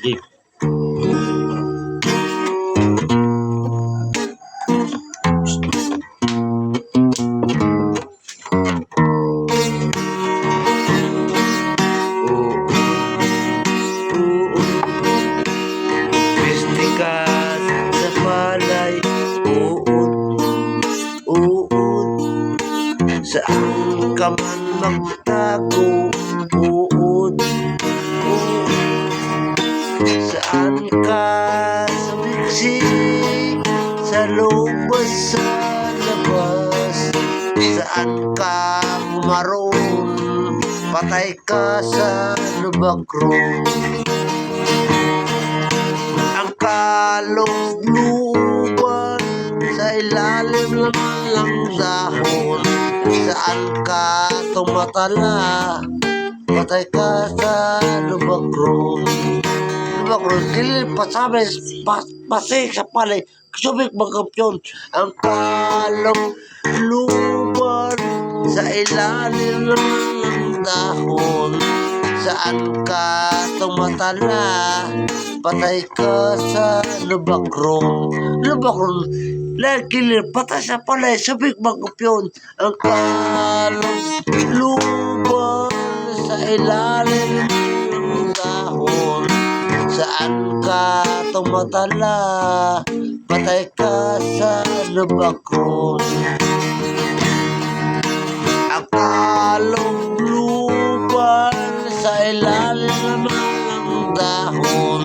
Game. Pistikas sa palay, uod, uod. Saan ka man magtago, uod, uod. Saan ka sumiksik, sa loob o sa labas? Saan ka kumaroon, patay ka sa lubak-ron? Ang kalugluban sa ilalim ng dahon. Saan ka tumatala, patay ka sa lubak-ron? Lubak-ron, kilid pasabay, pasig sa palay, subik magkampyon. Ang kalugluban sa ilalim ng dahon. Saan ka tumatala, patay ka sa lubak-ron? Lubak-ron, kilir, patay sa palay, sabik magkupyon. Ang kaluluban sa ilalim ng dahon. Saan ka tumatala, patay ka sa lubak-ron? Ang kaluluban sa ilalim ng dahon.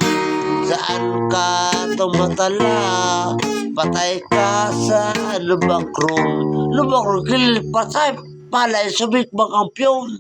Saan ka tumatala, patay ka sa lubak-ron? Lubak-ron, kilid, patay, palay, subik, magkampyon.